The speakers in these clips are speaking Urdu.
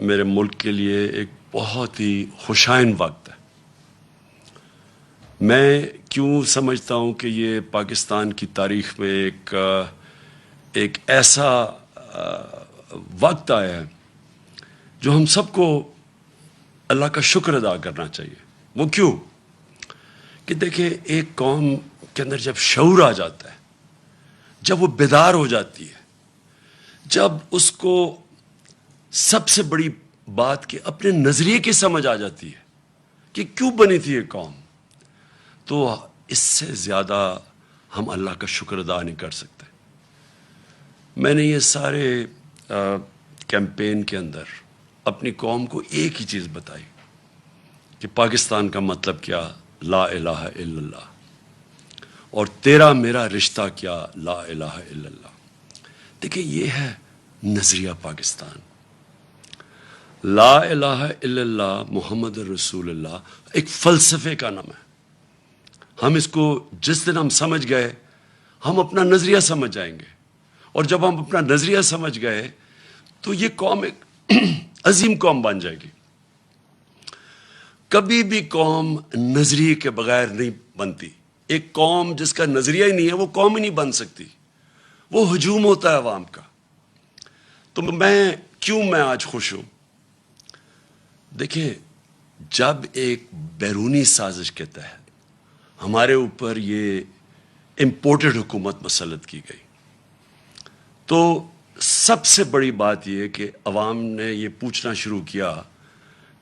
میرے ملک کے لیے ایک بہت ہی خوشائن وقت ہے. میں کیوں سمجھتا ہوں کہ یہ پاکستان کی تاریخ میں ایک ایسا وقت آیا ہے جو ہم سب کو اللہ کا شکر ادا کرنا چاہیے. وہ کیوں کہ دیکھیں، ایک قوم کے اندر جب شعور آ جاتا ہے، جب وہ بیدار ہو جاتی ہے، جب اس کو سب سے بڑی بات کہ اپنے نظریے کی سمجھ آ جاتی ہے کہ کیوں بنی تھی یہ قوم، تو اس سے زیادہ ہم اللہ کا شکر ادا نہیں کر سکتے. میں نے یہ سارے کیمپین کے اندر اپنی قوم کو ایک ہی چیز بتائی کہ پاکستان کا مطلب کیا، لا الہ الا اللہ، اور تیرا میرا رشتہ کیا، لا الہ الا اللہ. دیکھیں، یہ ہے نظریہ پاکستان. لا الہ الا اللہ محمد رسول اللہ ایک فلسفے کا نام ہے. ہم اس کو جس دن ہم سمجھ گئے، ہم اپنا نظریہ سمجھ جائیں گے، اور جب ہم اپنا نظریہ سمجھ گئے تو یہ قوم ایک عظیم قوم بن جائے گی. کبھی بھی قوم نظریے کے بغیر نہیں بنتی. ایک قوم جس کا نظریہ ہی نہیں ہے، وہ قوم ہی نہیں بن سکتی. وہ ہجوم ہوتا ہے عوام کا. تو میں آج خوش ہوں. دیکھیں، جب ایک بیرونی سازش کے تحت ہمارے اوپر یہ امپورٹڈ حکومت مسلط کی گئی، تو سب سے بڑی بات یہ کہ عوام نے یہ پوچھنا شروع کیا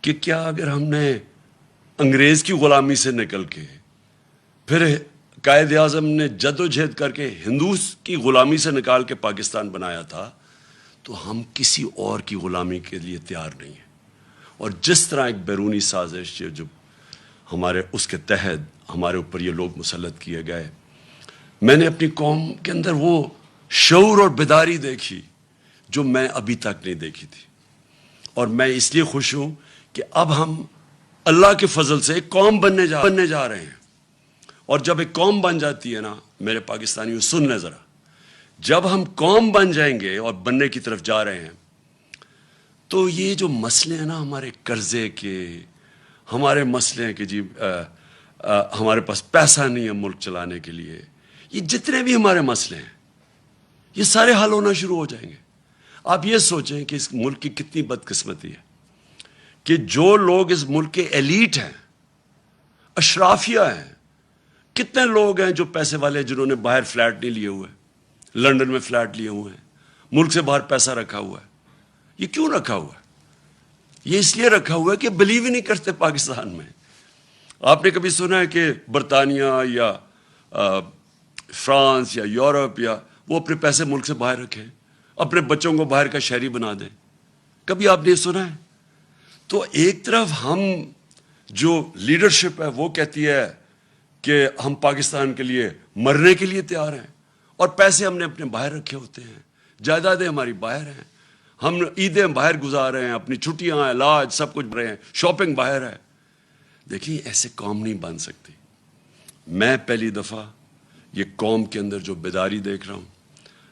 کہ کیا اگر ہم نے انگریز کی غلامی سے نکل کے، پھر قائد اعظم نے جد و جہد کر کے ہندوز کی غلامی سے نکال کے پاکستان بنایا تھا، تو ہم کسی اور کی غلامی کے لیے تیار نہیں ہیں. اور جس طرح ایک بیرونی سازش جو ہمارے اس کے تحت ہمارے اوپر یہ لوگ مسلط کیے گئے، میں نے اپنی قوم کے اندر وہ شعور اور بیداری دیکھی جو میں ابھی تک نہیں دیکھی تھی. اور میں اس لیے خوش ہوں کہ اب ہم اللہ کے فضل سے ایک قوم بننے جا رہے ہیں. اور جب ایک قوم بن جاتی ہے نا، میرے پاکستانیوں سن لیں ذرا، جب ہم قوم بن جائیں گے اور بننے کی طرف جا رہے ہیں، تو یہ جو مسئلے ہیں نا، ہمارے قرضے کے، ہمارے مسئلے ہیں کہ جی ہمارے پاس پیسہ نہیں ہے ملک چلانے کے لیے، یہ جتنے بھی ہمارے مسئلے ہیں، یہ سارے حل ہونا شروع ہو جائیں گے. آپ یہ سوچیں کہ اس ملک کی کتنی بدقسمتی ہے کہ جو لوگ اس ملک کے ایلیٹ ہیں، اشرافیہ ہیں، کتنے لوگ ہیں جو پیسے والے، جنہوں نے باہر فلیٹ نہیں لیے ہوئے، لندن میں فلیٹ لیے ہوئے ہیں، ملک سے باہر پیسہ رکھا ہوا ہے. یہ کیوں رکھا ہوا ہے؟ یہ اس لیے رکھا ہوا ہے کہ بلیو ہی نہیں کرتے پاکستان میں. آپ نے کبھی سنا ہے کہ برطانیہ یا فرانس یا یورپ یا وہ اپنے پیسے ملک سے باہر رکھیں، اپنے بچوں کو باہر کا شہری بنا دیں؟ کبھی آپ نے سنا ہے؟ تو ایک طرف ہم جو لیڈرشپ ہے وہ کہتی ہے کہ ہم پاکستان کے لیے مرنے کے لیے تیار ہیں، اور پیسے ہم نے اپنے باہر رکھے ہوتے ہیں، جائیدادیں ہماری باہر ہیں، ہم عیدیں باہر گزار رہے ہیں، اپنی چھٹیاں، علاج، سب کچھ رہے ہیں، شاپنگ باہر ہے. دیکھیں، ایسے قوم نہیں بن سکتی. میں پہلی دفعہ یہ قوم کے اندر جو بیداری دیکھ رہا ہوں،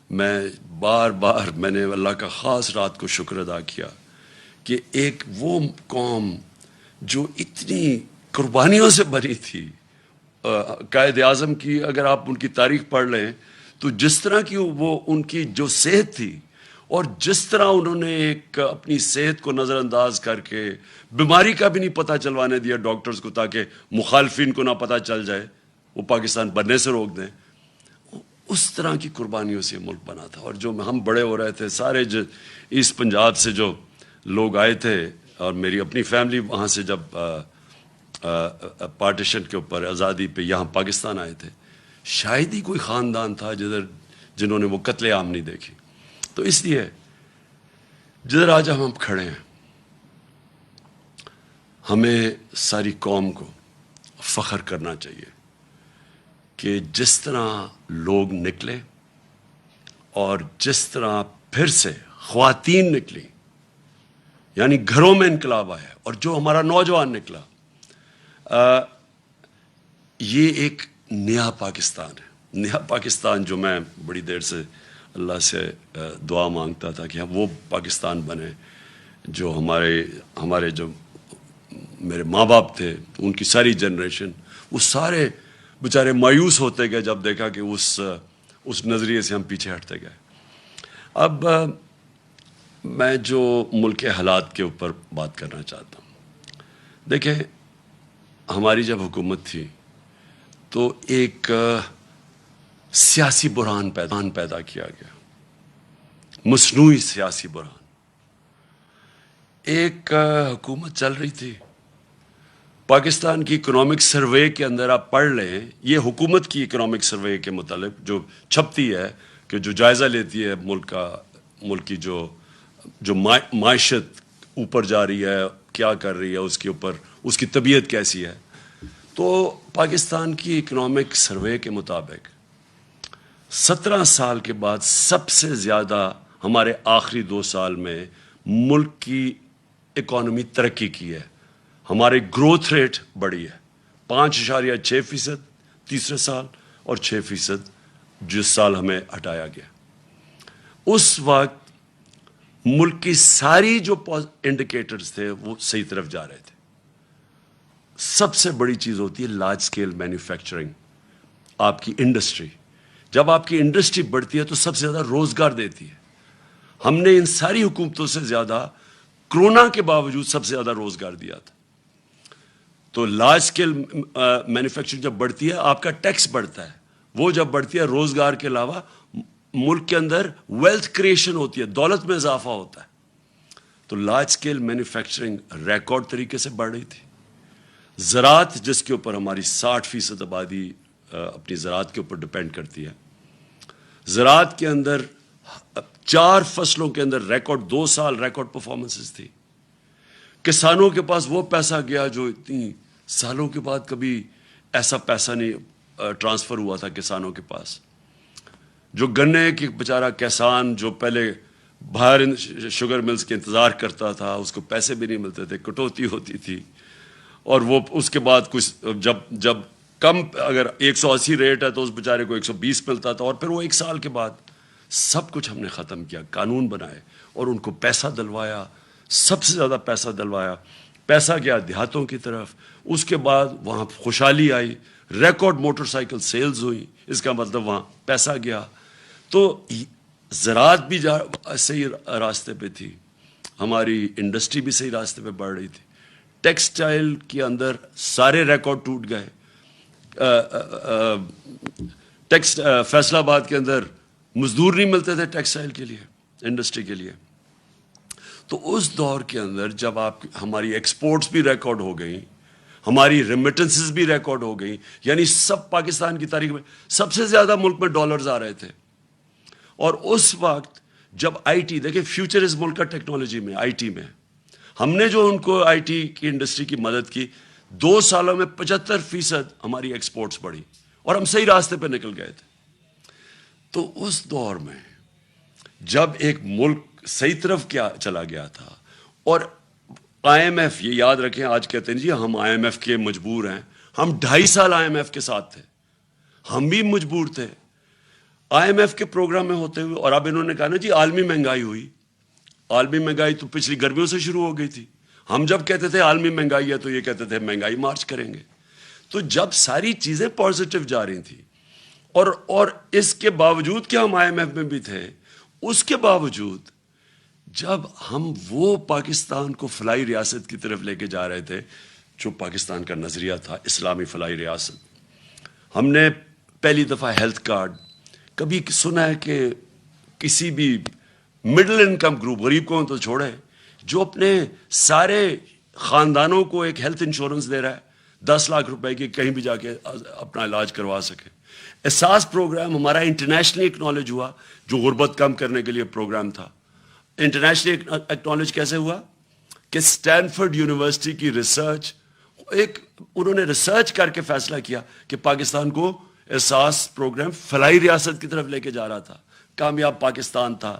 میں بار میں نے اللہ کا خاص رات کو شکر ادا کیا کہ ایک وہ قوم جو اتنی قربانیوں سے بنی تھی. قائد اعظم کی اگر آپ ان کی تاریخ پڑھ لیں تو جس طرح کی وہ ان کی جو صحت تھی، اور جس طرح انہوں نے ایک اپنی صحت کو نظر انداز کر کے بیماری کا بھی نہیں پتہ چلوانے دیا ڈاکٹرز کو، تاکہ مخالفین کو نہ پتہ چل جائے، وہ پاکستان بننے سے روک دیں. اس طرح کی قربانیوں سے ملک بنا تھا. اور جو ہم بڑے ہو رہے تھے، سارے ایسٹ پنجاب سے جو لوگ آئے تھے، اور میری اپنی فیملی وہاں سے جب پارٹیشن کے اوپر آزادی پہ یہاں پاکستان آئے تھے، شاید ہی کوئی خاندان تھا جنہوں نے وہ قتل عام نہیں دیکھی. تو اس لیے جدھر آج ہم کھڑے ہیں، ہمیں ساری قوم کو فخر کرنا چاہیے کہ جس طرح لوگ نکلے، اور جس طرح پھر سے خواتین نکلی، یعنی گھروں میں انقلاب آیا، اور جو ہمارا نوجوان نکلا، یہ ایک نیا پاکستان ہے. نیا پاکستان جو میں بڑی دیر سے اللہ سے دعا مانگتا تھا کہ وہ پاکستان بنے، جو ہمارے جو میرے ماں باپ تھے، ان کی ساری جنریشن، وہ سارے بیچارے مایوس ہوتے گئے جب دیکھا کہ اس نظریے سے ہم پیچھے ہٹتے گئے. اب میں جو ملک کے حالات کے اوپر بات کرنا چاہتا ہوں. دیکھیں، ہماری جب حکومت تھی تو ایک سیاسی بحران پیدا کیا گیا، مصنوعی سیاسی بحران. ایک حکومت چل رہی تھی، پاکستان کی اکنامک سروے کے اندر آپ پڑھ لیں، یہ حکومت کی اکنامک سروے کے متعلق جو چھپتی ہے، کہ جو جائزہ لیتی ہے ملک کی جو معیشت اوپر جا رہی ہے، کیا کر رہی ہے، اس کے اوپر اس کی طبیعت کیسی ہے. تو پاکستان کی اکنامک سروے کے مطابق 17 سال کے بعد سب سے زیادہ ہمارے آخری 2 سال میں ملک کی اکانومی ترقی کی ہے. ہماری گروتھ ریٹ بڑھی ہے 5.6% تیسرے سال، اور 6% جس سال ہمیں ہٹایا گیا. اس وقت ملک کی ساری جو انڈیکیٹرز تھے وہ صحیح طرف جا رہے تھے. سب سے بڑی چیز ہوتی ہے لارج سکیل مینوفیکچرنگ، آپ کی انڈسٹری. جب آپ کی انڈسٹری بڑھتی ہے تو سب سے زیادہ روزگار دیتی ہے. ہم نے ان ساری حکومتوں سے زیادہ کرونا کے باوجود سب سے زیادہ روزگار دیا تھا. تو لارج سکیل مینوفیکچرنگ جب بڑھتی ہے آپ کا ٹیکس بڑھتا ہے، وہ جب بڑھتی ہے روزگار کے علاوہ ملک کے اندر ویلتھ کریشن ہوتی ہے، دولت میں اضافہ ہوتا ہے. تو لارج سکیل مینوفیکچرنگ ریکارڈ طریقے سے بڑھ رہی تھی. زراعت، جس کے اوپر ہماری 60% آبادی اپنی زراعت کے اوپر ڈپینڈ کرتی ہے، زراعت کے اندر 4 فصلوں کے اندر ریکارڈ 2 سال ریکارڈ پرفارمنسز تھی. کسانوں کے پاس وہ پیسہ گیا جو اتنی سالوں کے بعد کبھی ایسا پیسہ نہیں ٹرانسفر ہوا تھا کسانوں کے پاس. جو گنے کی بیچارہ کسان جو پہلے باہر شوگر ملز کے انتظار کرتا تھا، اس کو پیسے بھی نہیں ملتے تھے، کٹوتی ہوتی تھی، اور وہ اس کے بعد کچھ جب کم اگر 180 ریٹ ہے تو اس بیچارے کو 120 ملتا تھا، اور پھر وہ 1 سال کے بعد سب کچھ ہم نے ختم کیا، قانون بنائے اور ان کو پیسہ دلوایا، سب سے زیادہ پیسہ دلوایا. پیسہ گیا دیہاتوں کی طرف. اس کے بعد وہاں خوشحالی آئی، ریکارڈ موٹر سائیکل سیلز ہوئی، اس کا مطلب وہاں پیسہ گیا. تو زراعت بھی صحیح راستے پہ تھی، ہماری انڈسٹری بھی صحیح راستے پہ بڑھ رہی تھی. ٹیکسٹائل کے اندر سارے ریکارڈ ٹوٹ گئے. فیصل آباد کے اندر مزدور نہیں ملتے تھے ٹیکسٹائل کے لیے، انڈسٹری کے لیے. تو اس دور کے اندر جب ہماری ایکسپورٹس بھی ریکارڈ ہو گئیں، ہماری ریمیٹنسز بھی ریکارڈ ہو گئیں، یعنی سب پاکستان کی تاریخ میں سب سے زیادہ ملک میں ڈالرز آ رہے تھے. اور اس وقت جب آئی ٹی، دیکھیں فیوچر اس ملک کا ٹیکنالوجی میں، آئی ٹی میں، ہم نے جو ان کو آئی ٹی کی انڈسٹری کی مدد کی، 2 سالوں میں 75% ہماری ایکسپورٹس بڑھی اور ہم صحیح راستے پہ نکل گئے تھے. تو اس دور میں جب ایک ملک صحیح طرف کیا چلا گیا تھا، اور آئی ایم ایف، یہ یاد رکھیں، آج کہتے ہیں جی ہم آئی ایم ایف کے مجبور ہیں، ہم 2.5 سال آئی ایم ایف کے ساتھ تھے، ہم بھی مجبور تھے آئی ایم ایف کے پروگرام میں ہوتے ہوئے. اور اب انہوں نے کہا نا جی عالمی مہنگائی ہوئی. عالمی مہنگائی تو پچھلی گرمیوں سے شروع ہو گئی تھی. ہم جب کہتے تھے عالمی مہنگائی ہے تو یہ کہتے تھے مہنگائی مارچ کریں گے. تو جب ساری چیزیں پازیٹیو جا رہی تھیں، اور اس کے باوجود کہ ہم آئی ایم ایف میں بھی تھے، اس کے باوجود جب ہم وہ پاکستان کو فلاحی ریاست کی طرف لے کے جا رہے تھے جو پاکستان کا نظریہ تھا، اسلامی فلاحی ریاست. ہم نے پہلی دفعہ ہیلتھ کارڈ، کبھی سنا ہے کہ کسی بھی مڈل انکم گروپ، غریب کو تو چھوڑے، جو اپنے سارے خاندانوں کو ایک ہیلتھ انشورنس دے رہا ہے 10 لاکھ روپے کی، کہیں بھی جا کے اپنا علاج کروا سکے. احساس پروگرام ہمارا انٹرنیشنلی ایکنالج ہوا، جو غربت کم کرنے کے لیے پروگرام تھا. انٹرنیشنلی ایکنالج کیسے ہوا کہ اسٹینفورڈ یونیورسٹی کی ریسرچ، انہوں نے ریسرچ کر کے فیصلہ کیا کہ پاکستان کو احساس پروگرام فلاحی ریاست کی طرف لے کے جا رہا تھا. کامیاب پاکستان تھا.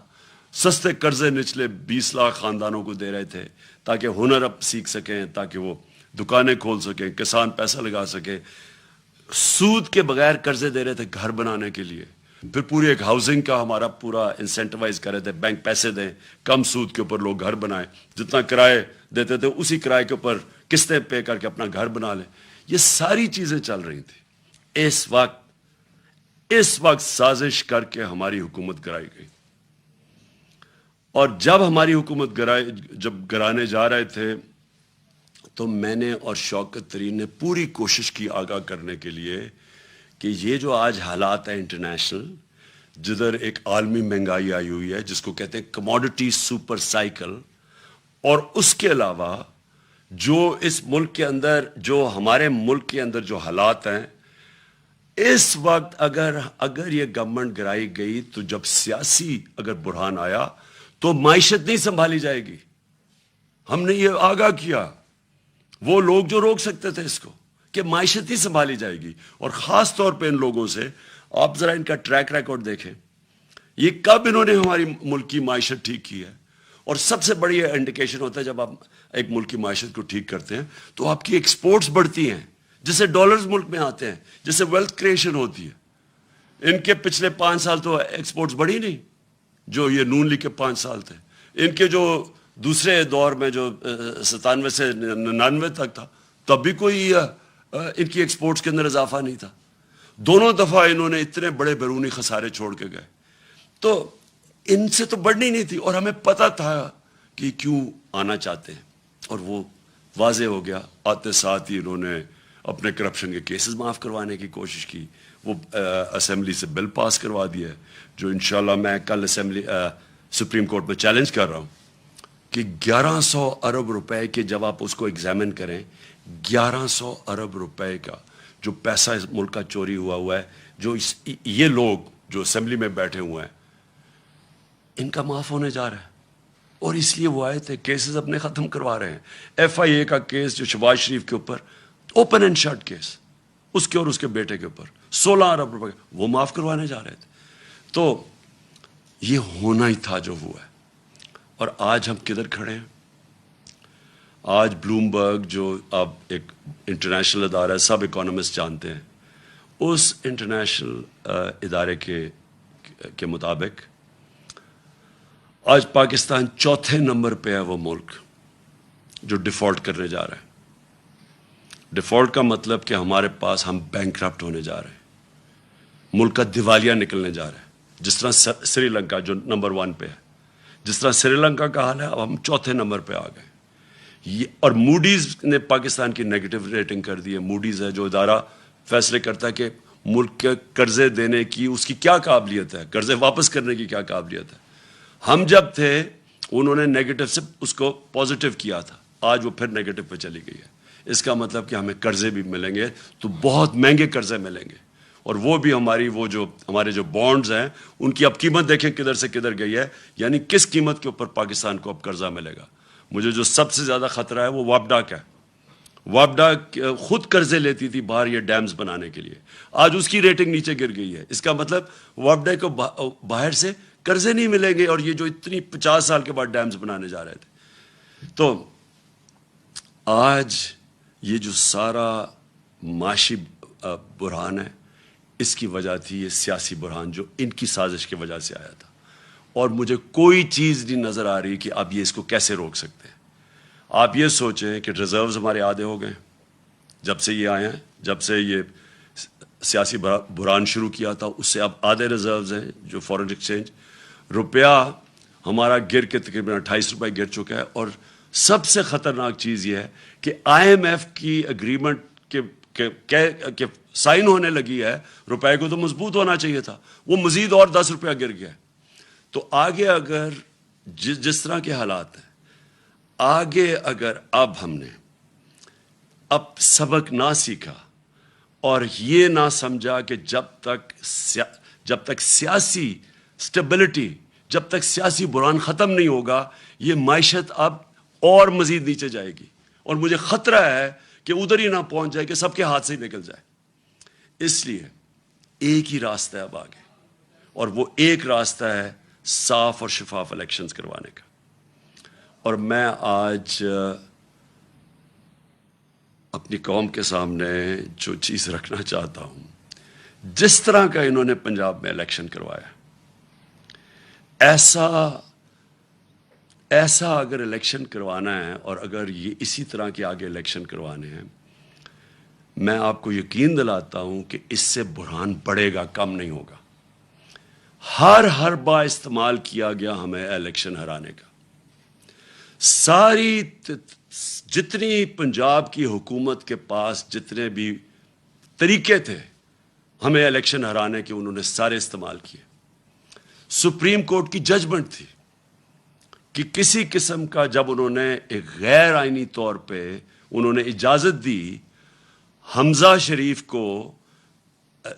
سستے قرضے نچلے 20 لاکھ خاندانوں کو دے رہے تھے تاکہ ہنر اب سیکھ سکیں، تاکہ وہ دکانیں کھول سکیں، کسان پیسہ لگا سکے. سود کے بغیر قرضے دے رہے تھے گھر بنانے کے لیے. پھر پوری ایک ہاؤسنگ کا ہمارا پورا انسینٹیوائز کر رہے تھے, بینک پیسے دیں, کم سود کے اوپر لوگ گھر بنائیں, جتنا کرائے دیتے تھے اسی کرائے کے اوپر قسطیں پے کر کے اپنا گھر بنا لیں. یہ ساری چیزیں چل رہی تھیں. اس وقت سازش کر کے ہماری حکومت گرائی گئی, اور جب ہماری حکومت جب گرانے جا رہے تھے تو میں نے اور شوکت ترین نے پوری کوشش کی آگاہ کرنے کے لیے کہ یہ جو آج حالات ہیں انٹرنیشنل, جدھر ایک عالمی مہنگائی آئی ہوئی ہے جس کو کہتے ہیں کموڈٹی سپر سائیکل, اور اس کے علاوہ جو اس ملک کے اندر, جو ہمارے ملک کے اندر جو حالات ہیں اس وقت, اگر یہ گورنمنٹ گرائی گئی تو جب سیاسی اگر بحران آیا تو معیشت نہیں سنبھالی جائے گی. ہم نے یہ آگاہ کیا, وہ لوگ جو روک سکتے تھے اس کو, کہ معیشت ہی سنبھالی جائے گی. اور خاص طور پہ ان لوگوں سے آپ ذرا ان کا ٹریک ریکارڈ دیکھیں, یہ کب انہوں نے ہماری ملک کی معیشت ٹھیک کی ہے. اور سب سے بڑی انڈیکیشن ہوتا ہے جب آپ ایک ملک کی معیشت کو ٹھیک کرتے ہیں تو آپ کی ایکسپورٹس بڑھتی ہیں, جس سے ڈالرز ملک میں آتے ہیں, جس سے ویلتھ کریشن ہوتی ہے. ان کے پچھلے 5 سال تو ایکسپورٹس بڑھی نہیں, جو یہ نون لیگ کے 5 سال تھے. ان کے جو دوسرے دور میں جو 97 سے 99 تک تھا, تب بھی کوئی ان کی ایکسپورٹس کے اندر اضافہ نہیں تھا. دونوں دفعہ انہوں نے اتنے بڑے بیرونی خسارے چھوڑ کے گئے. تو ان سے تو بڑھنی نہیں تھی, اور ہمیں پتا تھا کہ کیوں آنا چاہتے ہیں, اور وہ واضح ہو گیا. آتے ساتھ ہی انہوں نے اپنے کرپشن کے کیسز معاف کروانے کی کوشش کی. وہ اسمبلی سے بل پاس کروا دیا ہے, جو انشاءاللہ میں کل سپریم کورٹ میں چیلنج کر رہا ہوں کہ 1100 ارب روپے کے, جب آپ اس کو ایگزامن کریں, 1100 ارب روپے کا جو پیسہ اس ملک کا چوری ہوا ہے, جو یہ لوگ جو اسمبلی میں بیٹھے ہوئے ہیں ان کا معاف ہونے جا رہا ہے. اور اس لیے وہ آئے تھے, کیسز اپنے ختم کروا رہے ہیں. ایف آئی اے کا کیس جو شہباز شریف کے اوپر اوپن اینڈ شٹ کیس, اس کے اور اس کے بیٹے کے اوپر 16 ارب روپے وہ معاف کروانے جا رہے تھے. تو یہ ہونا ہی تھا جو ہوا ہے. اور آج ہم کدھر کھڑے ہیں؟ آج بلومبرگ جو اب ایک انٹرنیشنل ادارہ ہے, سب اکانومسٹ جانتے ہیں, اس انٹرنیشنل ادارے کے مطابق آج پاکستان 4تھے نمبر پہ ہے وہ ملک جو ڈیفالٹ کرنے جا رہا ہے. ڈیفالٹ کا مطلب کہ ہمارے پاس ہم بینکرپٹ ہونے جا رہے ہیں, ملک کا دیوالیہ نکلنے جا رہا ہے. جس طرح سری لنکا جو نمبر 1 پہ ہے, جس طرح سری لنکا کا حال ہے, اب ہم 4تھے نمبر پہ آ گئے. اور موڈیز نے پاکستان کی نیگیٹو ریٹنگ کر دی ہے. موڈیز ہے جو ادارہ فیصلے کرتا ہے کہ ملک کے قرضے دینے کی اس کی کیا قابلیت ہے, قرضے واپس کرنے کی کیا قابلیت ہے. ہم جب تھے انہوں نے نیگیٹو سے اس کو پازیٹیو کیا تھا, آج وہ پھر نیگیٹو پہ چلی گئی ہے. اس کا مطلب کہ ہمیں قرضے بھی ملیں گے, تو بہت مہنگے قرضے ملیں گے. اور وہ بھی ہمارے جو بانڈز ہیں ان کی اب قیمت دیکھیں کدھر سے کدھر گئی ہے, یعنی کس قیمت کے اوپر پاکستان کو اب قرضہ ملے گا. مجھے جو سب سے زیادہ خطرہ ہے وہ وابڈا کا ہے. وابڈا خود قرضے لیتی تھی باہر یہ ڈیمز بنانے کے لیے, آج اس کی ریٹنگ نیچے گر گئی ہے. اس کا مطلب وابڈا کو باہر سے قرضے نہیں ملیں گے, اور یہ جو اتنی 50 سال کے بعد ڈیمز بنانے جا رہے تھے. تو آج یہ جو سارا معاشی بحران ہے, اس کی وجہ تھی یہ سیاسی بحران جو ان کی سازش کی وجہ سے آیا تھا. اور مجھے کوئی چیز نہیں نظر آ رہی کہ اب یہ اس کو کیسے روک سکتے ہیں. آپ یہ سوچیں کہ ریزروز ہمارے آدھے ہو گئے جب سے یہ آئے ہیں, جب سے یہ سیاسی بحران شروع کیا تھا اس سے اب آدھے ریزروز ہیں جو فورن ایکسچینج. روپیہ ہمارا گر کے تقریباً 28 روپے گر چکا ہے. اور سب سے خطرناک چیز یہ ہے کہ آئی ایم ایف کی اگریمنٹ کے سائن ہونے لگی ہے, روپے کو تو مضبوط ہونا چاہیے تھا, وہ مزید اور 10 روپیہ گر گیا. تو آگے اگر جس طرح کے حالات ہیں, آگے اگر اب ہم نے اب سبق نہ سیکھا اور یہ نہ سمجھا کہ جب تک سیاسی سٹیبلٹی, جب تک سیاسی بحران ختم نہیں ہوگا, یہ معیشت اب اور مزید نیچے جائے گی. اور مجھے خطرہ ہے کہ ادھر ہی نہ پہنچ جائے کہ سب کے ہاتھ سے نکل جائے. اس لیے ایک ہی راستہ ہے اب آگے, اور وہ ایک راستہ ہے صاف اور شفاف الیکشنز کروانے کا. اور میں آج اپنی قوم کے سامنے جو چیز رکھنا چاہتا ہوں جس طرح کا انہوں نے پنجاب میں الیکشن کروایا، ایسا اگر الیکشن کروانا ہے اور اگر یہ اسی طرح کے آگے الیکشن کروانے ہیں، میں آپ کو یقین دلاتا ہوں کہ اس سے بحران بڑھے گا، کم نہیں ہوگا۔ ہر حربہ استعمال کیا گیا ہمیں الیکشن ہرانے کا۔ ساری جتنی پنجاب کی حکومت کے پاس جتنے بھی طریقے تھے ہمیں الیکشن ہرانے کے، انہوں نے سارے استعمال کیے۔ سپریم کورٹ کی ججمنٹ تھی کہ کسی قسم کا، جب انہوں نے ایک غیر آئینی طور پہ انہوں نے اجازت دی حمزہ شریف کو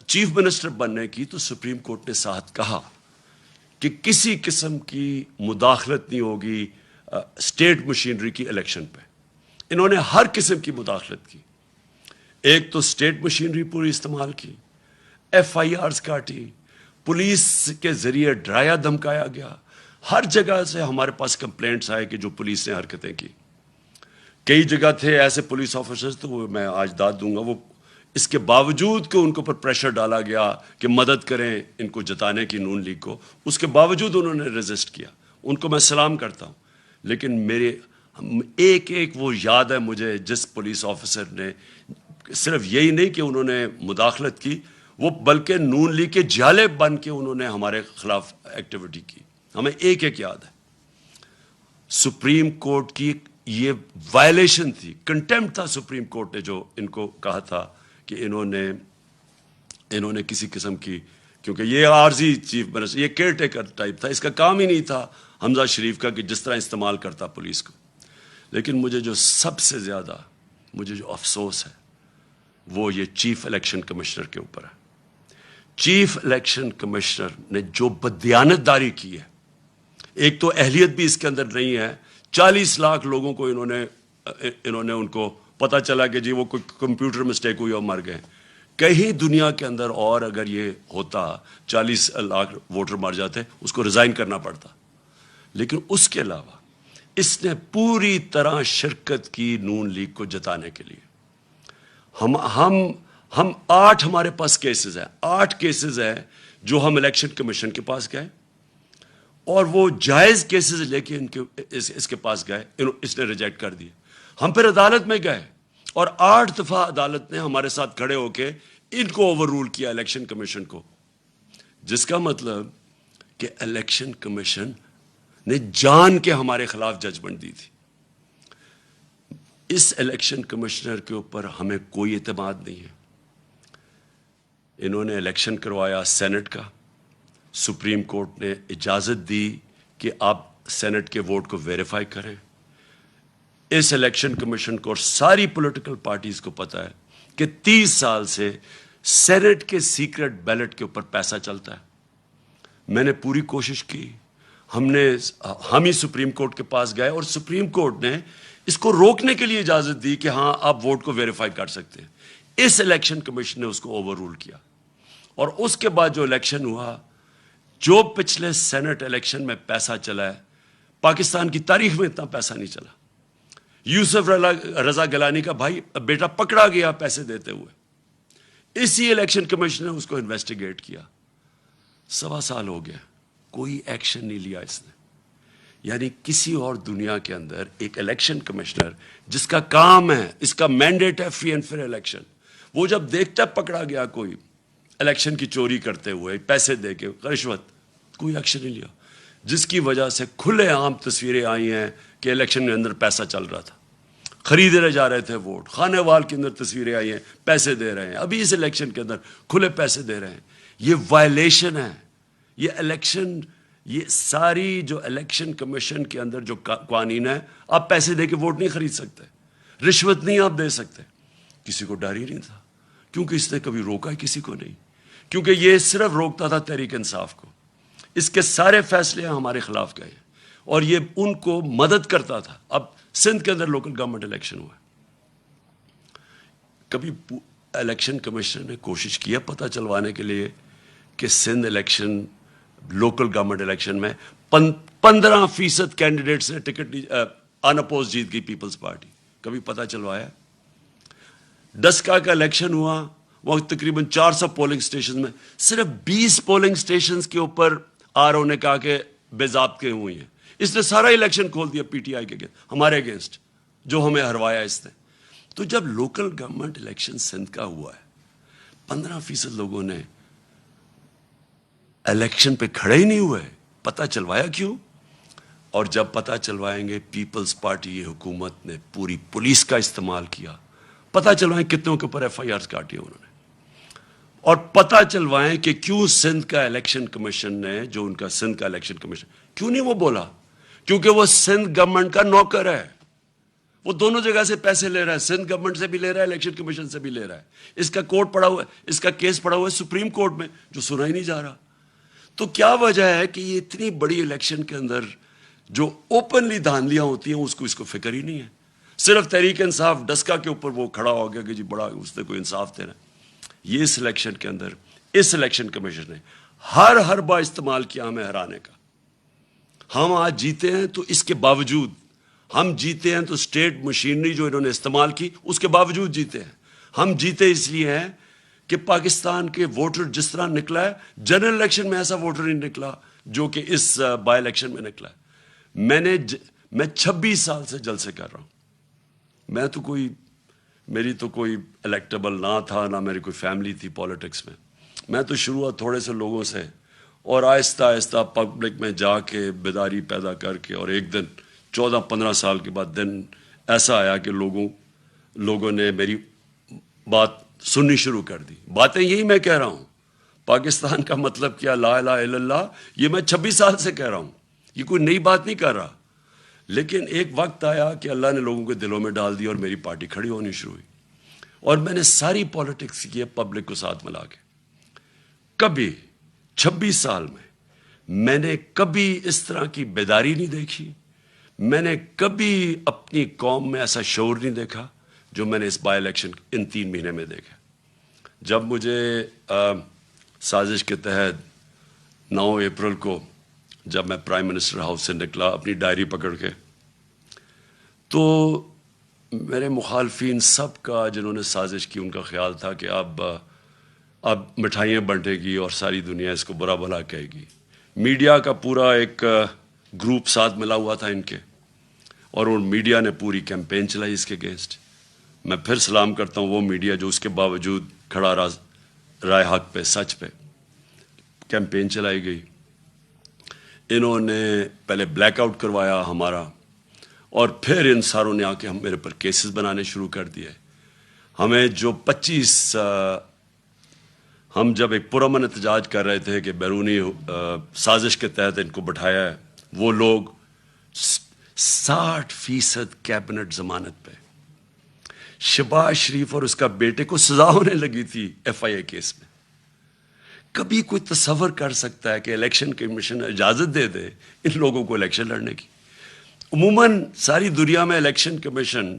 چیف منسٹر بننے کی، تو سپریم کورٹ نے ساتھ کہا کہ کسی قسم کی مداخلت نہیں ہوگی اسٹیٹ مشینری کی الیکشن پہ۔ انہوں نے ہر قسم کی مداخلت کی۔ ایک تو اسٹیٹ مشینری پوری استعمال کی، ایف آئی آرز کاٹی، پولیس کے ذریعے ڈرایا دھمکایا گیا، ہر جگہ سے ہمارے پاس کمپلینٹس آئے کہ جو پولیس نے حرکتیں کی۔ کئی جگہ تھے ایسے پولیس آفیسرز، تو وہ میں آج داد دوں گا، وہ اس کے باوجود کہ ان کے اوپر پریشر ڈالا گیا کہ مدد کریں ان کو جتانے کی نون لیگ کو، اس کے باوجود انہوں نے ریزسٹ کیا۔ ان کو میں سلام کرتا ہوں، لیکن میرے ایک وہ یاد ہے مجھے جس پولیس آفیسر نے صرف یہی نہیں کہ انہوں نے مداخلت کی، وہ بلکہ نون لیگ کے جالے بن کے انہوں نے ہمارے خلاف ایکٹیویٹی کی۔ ہمیں ایک یاد ہے۔ سپریم کورٹ کی یہ وائلیشن تھی، کنٹیمپٹ تھا سپریم کورٹ نے جو ان کو کہا تھا کہ انہوں نے کسی قسم کی، کیونکہ یہ عارضی چیف منسٹر، یہ کیئر ٹیکر ٹائپ تھا، اس کا کام ہی نہیں تھا حمزہ شریف کا کہ جس طرح استعمال کرتا پولیس کو۔ لیکن مجھے جو سب سے زیادہ جو افسوس ہے وہ یہ چیف الیکشن کمشنر کے اوپر ہے۔ چیف الیکشن کمشنر نے جو بددیانت داری کی ہے، ایک تو اہلیت بھی اس کے اندر نہیں ہے۔ 40 لاکھ لوگوں کو انہوں نے ان کو پتہ چلا کہ جی وہ کوئی کمپیوٹر مسٹیک ہوئی اور مر گئے۔ کہیں دنیا کے اندر اور اگر یہ ہوتا 40 لاکھ ووٹر مر جاتے، اس کو ریزائن کرنا پڑتا۔ لیکن اس کے علاوہ اس نے پوری طرح شرکت کی نون لیگ کو جتانے کے لیے۔ ہم 8 ہمارے پاس کیسز ہیں، 8 کیسز ہیں جو ہم الیکشن کمیشن کے پاس گئے اور وہ جائز کیسز لے کے اس کے پاس گئے، اس نے ریجیکٹ کر دیے۔ ہم پھر عدالت میں گئے اور 8 دفعہ عدالت نے ہمارے ساتھ کھڑے ہو کے ان کو اوور رول کیا، الیکشن کمیشن کو، جس کا مطلب کہ الیکشن کمیشن نے جان کے ہمارے خلاف ججمنٹ دی تھی۔ اس الیکشن کمشنر کے اوپر ہمیں کوئی اعتماد نہیں ہے۔ انہوں نے الیکشن کروایا سینٹ کا، سپریم کورٹ نے اجازت دی کہ آپ سینٹ کے ووٹ کو ویریفائی کریں۔ اس الیکشن کمیشن کو اور ساری پولیٹیکل پارٹیز کو پتہ ہے کہ 30 سال سے سینٹ کے سیکرٹ بیلٹ کے اوپر پیسہ چلتا ہے۔ میں نے پوری کوشش کی، ہم ہی سپریم کورٹ کے پاس گئے اور سپریم کورٹ نے اس کو روکنے کے لیے اجازت دی کہ ہاں آپ ووٹ کو ویریفائی کر سکتے ہیں۔ اس الیکشن کمیشن نے اس کو اوور رول کیا، اور اس کے بعد جو الیکشن ہوا، جو پچھلے سینٹ الیکشن میں پیسہ چلا ہے، پاکستان کی تاریخ میں اتنا پیسہ نہیں چلا۔ یوسف رضا گیلانی کا بھائی بیٹا پکڑا گیا پیسے دیتے ہوئے، اسی الیکشن کمیشن نے اس کو انویسٹیگیٹ کیا۔ 1.25 سال ہو گیا، کوئی ایکشن نہیں لیا اس نے۔ یعنی کسی اور دنیا کے اندر ایک الیکشن کمشنر جس کا کام ہے، اس کا مینڈیٹ ہے فری اینڈ فیئر الیکشن، وہ جب دیکھتا ہے پکڑا گیا کوئی الیکشن کی چوری کرتے ہوئے، پیسے دے کے، رشوت، کوئی ایکشن نہیں لیا، جس کی وجہ سے کھلے عام تصویریں آئی ہیں کہ الیکشن کے اندر پیسہ چل رہا تھا، خریدے جا رہے تھے ووٹ، خانے وال کے اندر تصویریں آئی ہیں، پیسے دے رہے ہیں، ابھی اس الیکشن کے اندر کھلے پیسے دے رہے ہیں۔ یہ وائلیشن ہے، یہ الیکشن، یہ ساری جو الیکشن کمیشن کے اندر جو قوانین ہے، آپ پیسے دے کے ووٹ نہیں خرید سکتے، رشوت نہیں آپ دے سکتے۔ کسی کو ڈر ہی نہیں تھا، کیونکہ اس نے کبھی روکا ہی کسی کو نہیں، کیونکہ یہ صرف روکتا تھا تحریک انصاف کو۔ اس کے سارے فیصلے ہمارے خلاف گئے اور یہ ان کو مدد کرتا تھا۔ اب سندھ کے اندر لوکل گورنمنٹ الیکشن ہوا، کبھی الیکشن کمیشن نے کوشش کیا پتہ چلوانے کے لیے کہ Sindh election, local government election میں 15% کینڈیڈیٹس نے ٹکٹ ان اپوز جیت گئی پیپلز پارٹی، کبھی پتہ چلوایا؟ ڈسکا کا الیکشن ہوا، وہ تقریباً 400 پولنگ سٹیشن میں صرف 20 پولنگ سٹیشنز کے اوپر آر او نے کہا کہ بے ضابطے ہوئی ہیں. اس نے سارا الیکشن کھول دیا پی ٹی آئی کے ہمارے اگینسٹ، جو ہمیں ہروایا اس نے. تو جب لوکل گورنمنٹ الیکشن سندھ کا ہوا ہے 15% لوگوں نے الیکشن پہ کھڑے ہی نہیں ہوئے. پتہ چلوایا کیوں؟ اور جب پتہ چلوائیں گے پیپلز پارٹی حکومت نے پوری پولیس کا استعمال کیا. پتہ چلوائیں کتنوں کے اوپر ایف آئی آرز کاٹی انہوں نے، اور پتہ چلوائیں کہ کیوں سندھ کا الیکشن کمیشن نے، جو ان کا سندھ کا الیکشن کمیشن، کیوں نہیں وہ بولا؟ کیونکہ وہ سندھ گورنمنٹ کا نوکر ہے. وہ دونوں جگہ سے پیسے لے رہا ہے، سندھ گورنمنٹ سے بھی لے رہا ہے، الیکشن کمیشن سے بھی لے رہا ہے. اس کا کورٹ پڑا ہوا ہے، اس کا کیس پڑا ہوا ہے سپریم کورٹ میں، جو سنا ہی نہیں جا رہا. تو کیا وجہ ہے کہ یہ اتنی بڑی الیکشن کے اندر جو اوپنلی دھاندلیاں ہوتی ہیں اس کو فکر ہی نہیں ہے. صرف تحریک انصاف ڈسکا کے اوپر وہ کھڑا ہو گیا کہ جی بڑا اس نے کوئی انصاف دینا. یہ اس الیکشن کے اندر اس الیکشن کمیشن نے ہر حربہ استعمال کیا ہمیں ہرانے کا. ہم آج جیتے ہیں تو اس کے باوجود، ہم جیتے ہیں تو اسٹیٹ مشینری جو انہوں نے استعمال کی اس کے باوجود جیتے ہیں. ہم جیتے اس لیے ہیں کہ پاکستان کے ووٹر جس طرح نکلا ہے، جنرل الیکشن میں ایسا ووٹر نہیں نکلا جو کہ اس بائی الیکشن میں نکلا ہے. میں 26 سال سے جلسے کر رہا ہوں. میری تو کوئی الیکٹیبل نہ تھا، نہ میری کوئی فیملی تھی پالیٹکس میں. میں تو شروعات تھوڑے سے لوگوں سے، اور آہستہ آہستہ پبلک میں جا کے بیداری پیدا کر کے، اور ایک دن 14-15 سال کے بعد دن ایسا آیا کہ لوگوں نے میری بات سننی شروع کر دی. باتیں یہی میں کہہ رہا ہوں، پاکستان کا مطلب کیا، لا الہ الا اللہ، یہ میں 26 سال سے کہہ رہا ہوں. یہ کوئی نئی بات نہیں کر رہا. لیکن ایک وقت آیا کہ اللہ نے لوگوں کے دلوں میں ڈال دیا اور میری پارٹی کھڑی ہونی شروع ہوئی. اور میں نے ساری پالیٹکس کی ہے پبلک کو ساتھ ملا کے. کبھی 26 سال میں نے کبھی اس طرح کی بیداری نہیں دیکھی. میں نے کبھی اپنی قوم میں ایسا شعور نہیں دیکھا جو میں نے اس بائی الیکشن ان 3 مہینے میں دیکھا. جب مجھے سازش کے تحت 9 اپریل کو جب میں پرائم منسٹر ہاؤس سے نکلا اپنی ڈائری پکڑ کے، تو میرے مخالفین سب کا، جنہوں نے سازش کی، ان کا خیال تھا کہ اب مٹھائیاں بنٹے گی اور ساری دنیا اس کو برا بھلا کہے گی. میڈیا کا پورا ایک گروپ ساتھ ملا ہوا تھا ان کے، اور ان میڈیا نے پوری کیمپین چلائی اس کے اگینسٹ. میں پھر سلام کرتا ہوں وہ میڈیا جو اس کے باوجود کھڑا رائے حق پہ، سچ پہ. کیمپین چلائی گئی. انہوں نے پہلے بلیک آؤٹ کروایا ہمارا، اور پھر ان ساروں نے آ کے میرے پر کیسز بنانے شروع کر دیے. ہمیں جو 25 ہم جب ایک پرامن احتجاج کر رہے تھے کہ بیرونی سازش کے تحت ان کو بٹھایا ہے، وہ لوگ 60% کیبنٹ ضمانت پہ. شہباز شریف اور اس کا بیٹے کو سزا ہونے لگی تھی ایف آئی اے کیس میں. کبھی کوئی تصور کر سکتا ہے کہ الیکشن کمیشن اجازت دے دے ان لوگوں کو الیکشن لڑنے کی؟ عموماً ساری دنیا میں الیکشن کمیشن،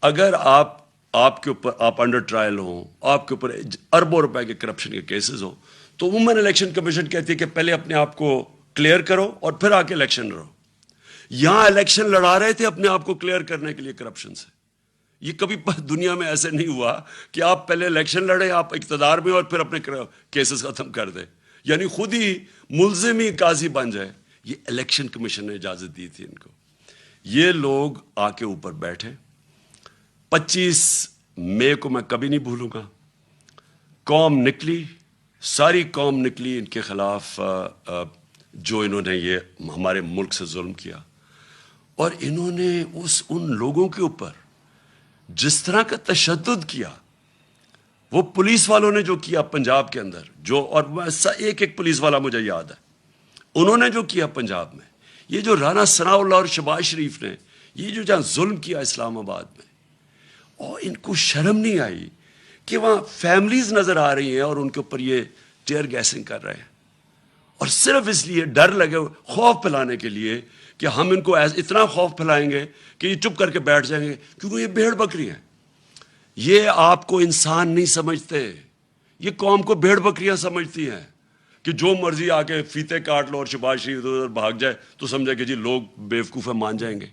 اگر آپ کے اوپر آپ انڈر ٹرائل ہوں، آپ کے اوپر اربوں روپے کے کرپشن کے کیسز ہوں، تو عموماً الیکشن کمیشن کہتی ہے کہ پہلے اپنے آپ کو کلیئر کرو اور پھر آ کے الیکشن لڑو. یہاں الیکشن لڑا رہے تھے اپنے آپ کو کلیئر کرنے کے لیے کرپشن سے. یہ کبھی دنیا میں ایسے نہیں ہوا کہ آپ پہلے الیکشن لڑے، آپ اقتدار میں، اور پھر اپنے کیسز ختم کر دیں، یعنی خود ہی ملزم ہی قاضی بن جائے. یہ الیکشن کمیشن نے اجازت دی تھی ان کو. یہ لوگ آ کے اوپر بیٹھے. 25 مئی کو میں کبھی نہیں بھولوں گا. قوم نکلی، ساری قوم نکلی ان کے خلاف، جو انہوں نے یہ ہمارے ملک سے ظلم کیا. اور انہوں نے ان لوگوں کے اوپر جس طرح کا تشدد کیا، وہ پولیس والوں نے جو کیا پنجاب کے اندر، جو، اور ایک پولیس والا مجھے یاد ہے، انہوں نے جو کیا پنجاب میں، یہ جو رانا ثناء اللہ اور شہباز شریف نے یہ جو جہاں ظلم کیا اسلام آباد میں، اور ان کو شرم نہیں آئی کہ وہاں فیملیز نظر آ رہی ہیں اور ان کے اوپر یہ ٹیئر گیسنگ کر رہے ہیں، اور صرف اس لیے ڈر لگے، خوف پھیلانے کے لیے کہ ہم ان کو اتنا خوف پھیلائیں گے کہ یہ چپ کر کے بیٹھ جائیں گے، کیونکہ یہ بھیڑ بکری ہیں. یہ آپ کو انسان نہیں سمجھتے، یہ قوم کو بھیڑ بکریاں سمجھتی ہیں کہ جو مرضی آ کے فیتے کاٹ لو اور شہباز شریف ادھر ادھر بھاگ جائے تو سمجھے کہ جی لوگ بیوقوف مان جائیں گے.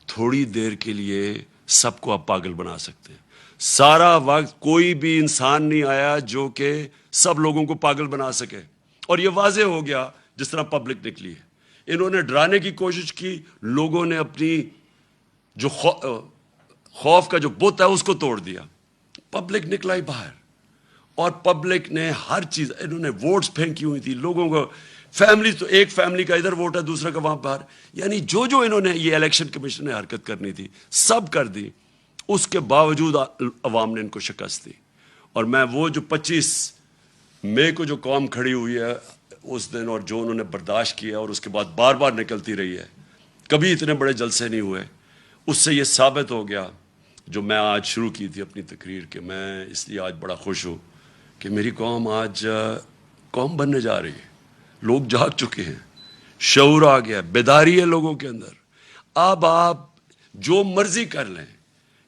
تھوڑی دیر کے لیے سب کو آپ پاگل بنا سکتے ہیں. سارا وقت کوئی بھی انسان نہیں آیا جو کہ سب لوگوں کو پاگل بنا سکے، اور یہ واضح ہو گیا جس طرح پبلک نکلی ہے۔ انہوں نے ڈرانے کی کوشش کی، لوگوں نے اپنی جو خوف کا جو بت ہے اس کو توڑ دیا، پبلک نکلا ہی باہر، اور پبلک نے ہر چیز، انہوں نے ووٹس پھینکی ہوئی تھی لوگوں کو، فیملی تو ایک فیملی کا ادھر ووٹ ہے دوسرا کا وہاں باہر، یعنی جو انہوں نے یہ الیکشن کمیشن نے حرکت کرنی تھی سب کر دی، اس کے باوجود عوام نے ان کو شکست دی۔ اور میں وہ جو 25 مئی کو جو قوم کھڑی ہوئی ہے اس دن، اور جو انہوں نے برداشت کیا اور اس کے بعد بار بار نکلتی رہی ہے، کبھی اتنے بڑے جلسے نہیں ہوئے، اس سے یہ ثابت ہو گیا جو میں آج شروع کی تھی اپنی تقریر کہ میں اس لیے آج بڑا خوش ہوں کہ میری قوم آج قوم بننے جا رہی ہے، لوگ جاگ چکے ہیں، شعور آ گیا، بیداری ہے لوگوں کے اندر۔ اب آپ جو مرضی کر لیں،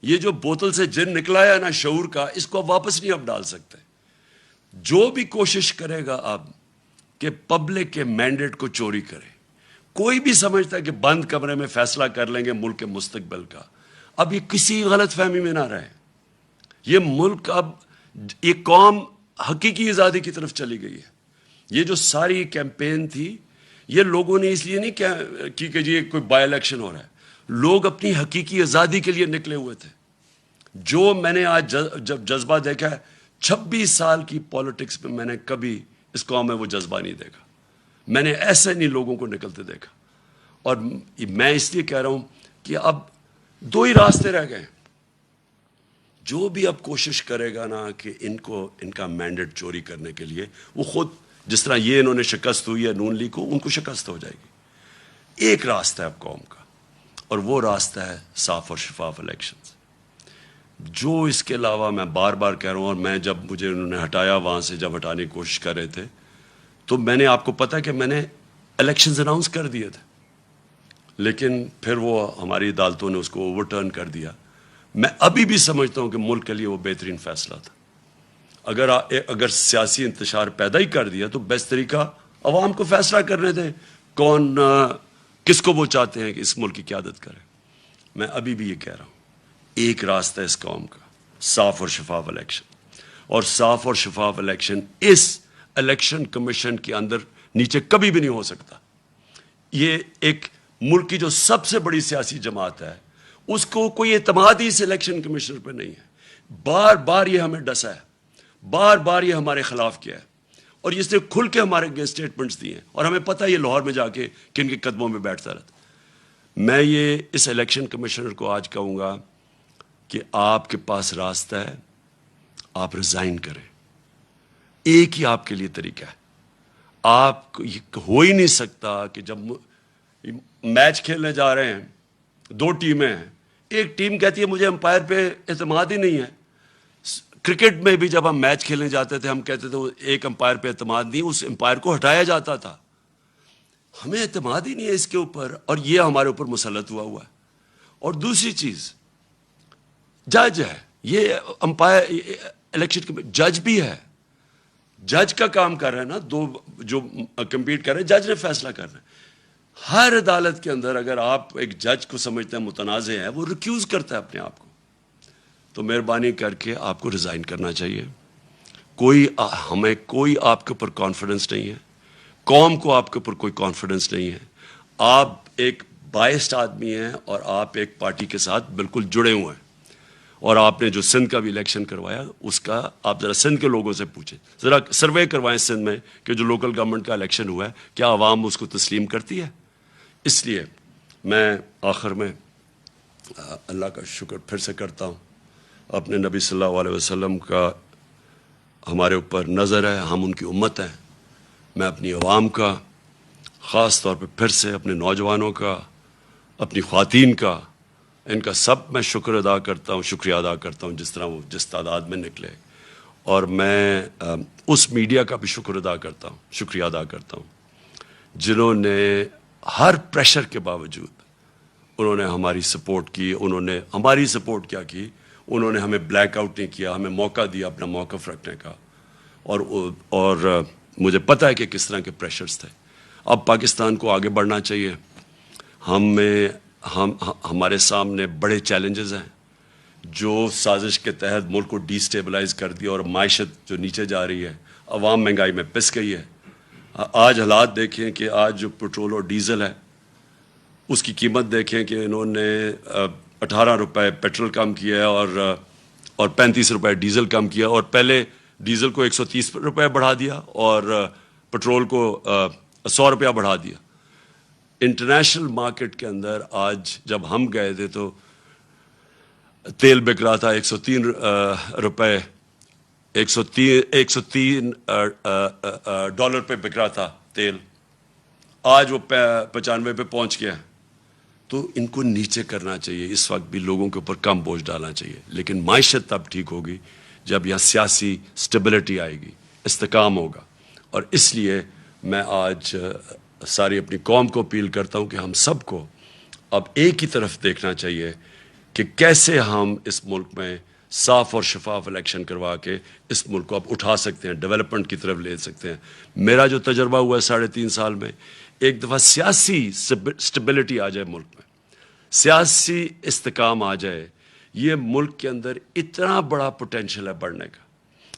یہ جو بوتل سے جن نکلا ہے نا شعور کا، اس کو واپس نہیں آپ ڈال سکتے۔ جو بھی کوشش کرے گا اب کہ پبلک کے مینڈیٹ کو چوری کرے، کوئی بھی سمجھتا ہے کہ بند کمرے میں فیصلہ کر لیں گے ملک کے مستقبل کا، اب یہ کسی غلط فہمی میں نہ رہے۔ یہ ملک اب، یہ قوم حقیقی آزادی کی طرف چلی گئی ہے۔ یہ جو ساری کیمپین تھی یہ لوگوں نے اس لیے نہیں کی کہ جی کوئی بائی الیکشن ہو رہا ہے، لوگ اپنی حقیقی آزادی کے لیے نکلے ہوئے تھے۔ جو میں نے آج جب جذبہ دیکھا ہے 26 سال کی پالیٹکس میں، میں نے کبھی اس قوم میں وہ جذبہ نہیں دیکھا، میں نے ایسے نہیں لوگوں کو نکلتے دیکھا۔ اور میں اس لیے کہہ رہا ہوں کہ اب 2 ہی راستے رہ گئے، جو بھی اب کوشش کرے گا نا کہ ان کا مینڈیٹ چوری کرنے کے لیے، وہ خود جس طرح یہ انہوں نے شکست ہوئی ہے نون لیگ کو، ان کو شکست ہو جائے گی۔ ایک راستہ ہے اب قوم کا، اور وہ راستہ ہے صاف اور شفاف الیکشنز۔ جو اس کے علاوہ، میں بار بار کہہ رہا ہوں، اور میں جب مجھے انہوں نے ہٹایا وہاں سے، جب ہٹانے کی کوشش کر رہے تھے، تو میں نے، آپ کو پتا کہ میں نے الیکشنز اناؤنس کر دیے تھے، لیکن پھر وہ ہماری عدالتوں نے اس کو اوور ٹرن کر دیا۔ میں ابھی بھی سمجھتا ہوں کہ ملک کے لیے وہ بہترین فیصلہ تھا۔ اگر سیاسی انتشار پیدا ہی کر دیا تو بیسٹ طریقہ عوام کو فیصلہ کرنے دیں کون، کس کو وہ چاہتے ہیں کہ اس ملک کی قیادت کرے۔ میں ابھی بھی یہ کہہ رہا ہوں، ایک راستہ ہے اس قوم کا، صاف اور شفاف الیکشن، اور صاف اور شفاف الیکشن اس الیکشن کمیشن کے اندر نیچے کبھی بھی نہیں ہو سکتا۔ یہ ایک ملک کی جو سب سے بڑی سیاسی جماعت ہے، اس کو کوئی اعتماد ہی اس الیکشن کمیشن پہ نہیں ہے۔ بار بار یہ ہمیں ڈسا ہے، بار بار یہ ہمارے خلاف کیا ہے، اور اس نے کھل کے ہمارے اسٹیٹمنٹس دیے ہیں، اور ہمیں پتہ ہے یہ لاہور میں جا کے کن کے قدموں میں بیٹھتا رہتا۔ میں یہ اس الیکشن کمیشنر کو آج کہوں گا کہ آپ کے پاس راستہ ہے، آپ ریزائن کریں۔ ایک ہی آپ کے لیے طریقہ ہے، آپ ہو ہی نہیں سکتا کہ جب میچ کھیلنے جا رہے ہیں، 2 ٹیمیں ہیں، ایک ٹیم کہتی ہے مجھے امپائر پہ اعتماد ہی نہیں ہے۔ کرکٹ میں بھی جب ہم میچ کھیلنے جاتے تھے، ہم کہتے تھے ایک امپائر پہ اعتماد نہیں، اس امپائر کو ہٹایا جاتا تھا۔ ہمیں اعتماد ہی نہیں ہے اس کے اوپر، اور یہ ہمارے اوپر مسلط ہوا ہے۔ اور دوسری چیز، جج ہے، یہ امپائر الیکشن جج بھی ہے، جج کا کام کر رہے ہیں نا، 2 جو کمپیٹ کر رہے ہیں، جج نے فیصلہ کرنا ہے۔ ہر عدالت کے اندر اگر آپ ایک جج کو سمجھتے ہیں متنازع ہے، وہ ریکیوز کرتا ہے اپنے آپ کو۔ تو مہربانی کر کے آپ کو ریزائن کرنا چاہیے۔ ہمیں کوئی آپ کے اوپر کانفیڈنس نہیں ہے، قوم کو آپ کے اوپر کوئی کانفیڈنس نہیں ہے۔ آپ ایک بائسڈ آدمی ہیں، اور آپ ایک پارٹی کے ساتھ بالکل جڑے ہوئے ہیں، اور آپ نے جو سندھ کا بھی الیکشن کروایا، اس کا آپ ذرا سندھ کے لوگوں سے پوچھیں، ذرا سروے کروائیں سندھ میں کہ جو لوکل گورنمنٹ کا الیکشن ہوا ہے کیا عوام اس کو تسلیم کرتی ہے۔ اس لیے میں آخر میں اللہ کا شکر پھر سے کرتا ہوں، اپنے نبی صلی اللہ علیہ وسلم کا ہمارے اوپر نظر ہے، ہم ان کی امت ہیں۔ میں اپنی عوام کا، خاص طور پہ پھر سے اپنے نوجوانوں کا، اپنی خواتین کا، ان کا سب میں شکر ادا کرتا ہوں، شکریہ ادا کرتا ہوں، جس طرح وہ جس تعداد میں نکلے۔ اور میں اس میڈیا کا بھی شکر ادا کرتا ہوں، شکریہ ادا کرتا ہوں، جنہوں نے ہر پریشر کے باوجود انہوں نے ہماری سپورٹ کی، انہوں نے ہماری سپورٹ کیا کی، انہوں نے ہمیں بلیک آؤٹ نہیں کیا، ہمیں موقع دیا اپنا موقف رکھنے کا۔ اور مجھے پتہ ہے کہ کس طرح کے پریشرز تھے۔ اب پاکستان کو آگے بڑھنا چاہیے، ہمارے سامنے بڑے چیلنجز ہیں۔ جو سازش کے تحت ملک کو ڈیسٹیبلائز کر دیا اور معیشت جو نیچے جا رہی ہے, عوام مہنگائی میں پس گئی ہے. آج حالات دیکھیں کہ آج جو پٹرول اور ڈیزل ہے اس کی قیمت دیکھیں کہ انہوں نے 18 روپے پیٹرول کم کیا ہے اور 35 روپے ڈیزل کم کیا, اور پہلے ڈیزل کو 130 روپے بڑھا دیا اور پٹرول کو 100 روپیہ بڑھا دیا. انٹرنیشنل مارکیٹ کے اندر آج جب ہم گئے تھے تو تیل بک رہا تھا 103 روپے, 103 ڈالر پہ بک رہا تھا تیل, آج وہ 95 پہ پہنچ گیا. تو ان کو نیچے کرنا چاہیے, اس وقت بھی لوگوں کے اوپر کم بوجھ ڈالنا چاہیے, لیکن معیشت تب ٹھیک ہوگی جب یہاں سیاسی سٹیبلٹی آئے گی, استحکام ہوگا. اور اس لیے میں آج ساری اپنی قوم کو اپیل کرتا ہوں کہ ہم سب کو اب ایک ہی طرف دیکھنا چاہیے کہ کیسے ہم اس ملک میں صاف اور شفاف الیکشن کروا کے اس ملک کو اب اٹھا سکتے ہیں, ڈیولپمنٹ کی طرف لے سکتے ہیں. میرا جو تجربہ ہوا ہے 3.5 سال میں, ایک دفعہ سیاسی سٹیبلٹی آ جائے ملک میں, سیاسی استحکام آ جائے, یہ ملک کے اندر اتنا بڑا پوٹینشیل ہے بڑھنے کا.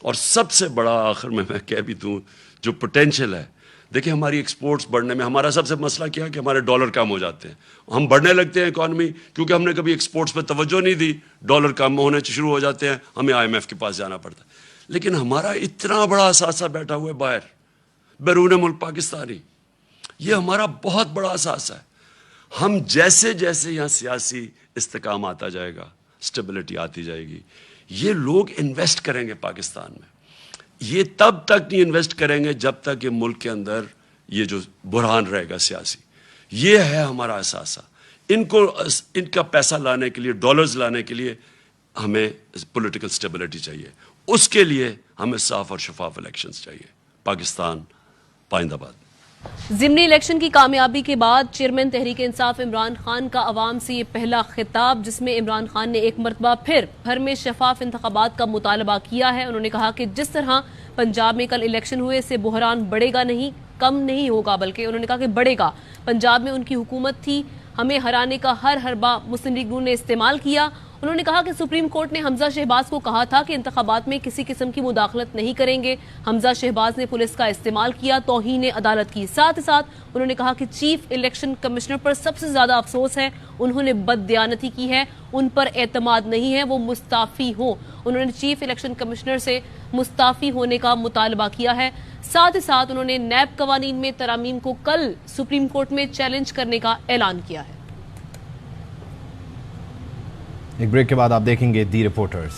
اور سب سے بڑا آخر میں کہہ بھی دوں جو پوٹینشیل ہے, دیکھیں ہماری ایکسپورٹس بڑھنے میں ہمارا سب سے مسئلہ کیا ہے کہ ہمارے ڈالر کم ہو جاتے ہیں. ہم بڑھنے لگتے ہیں اکانومی کیونکہ ہم نے کبھی ایکسپورٹس پہ توجہ نہیں دی, ڈالر کم ہونے شروع ہو جاتے ہیں, ہمیں IMF کے پاس جانا پڑتا ہے. لیکن ہمارا اتنا بڑا اثاثہ بیٹھا ہوا ہے باہر بیرون ملک پاکستانی, یہ ہمارا بہت بڑا اثاثہ ہے. ہم جیسے جیسے یہاں سیاسی استحکام آتا جائے گا, سٹیبلٹی آتی جائے گی, یہ لوگ انویسٹ کریں گے پاکستان میں. یہ تب تک نہیں انویسٹ کریں گے جب تک یہ ملک کے اندر یہ جو بحران رہے گا سیاسی. یہ ہے ہمارا اثاثہ. ان کا پیسہ لانے کے لیے, ڈالرز لانے کے لیے ہمیں پولیٹیکل سٹیبلٹی چاہیے. اس کے لیے ہمیں صاف اور شفاف الیکشنز چاہیے. پاکستان پائندہ باد. ضمنی الیکشن کی کامیابی کے بعد چیئرمین تحریک انصاف عمران خان کا عوام سے یہ پہلا خطاب, جس میں عمران خان نے ایک مرتبہ پھر گھر میں شفاف انتخابات کا مطالبہ کیا ہے. انہوں نے کہا کہ جس طرح پنجاب میں کل الیکشن ہوئے, اس سے بحران بڑھے گا نہیں, کم نہیں ہوگا, بلکہ انہوں نے کہا کہ بڑھے گا. پنجاب میں ان کی حکومت تھی, ہمیں ہرانے کا ہر حربہ مسلم لیگ نے استعمال کیا. انہوں نے کہا کہ سپریم کورٹ نے حمزہ شہباز کو کہا تھا کہ انتخابات میں کسی قسم کی مداخلت نہیں کریں گے. حمزہ شہباز نے پولیس کا استعمال کیا, توہین عدالت کی. ساتھ ساتھ انہوں نے کہا کہ چیف الیکشن کمشنر پر سب سے زیادہ افسوس ہے, انہوں نے بددیانتی کی ہے, ان پر اعتماد نہیں ہے, وہ مستعفی ہوں. انہوں نے چیف الیکشن کمشنر سے مستعفی ہونے کا مطالبہ کیا ہے. ساتھ ساتھ انہوں نے نیب قوانین میں ترامیم کو کل سپریم کورٹ میں چیلنج کرنے کا اعلان کیا ہے. ایک بریک کے بعد آپ دیکھیں گے دی رپورٹرز.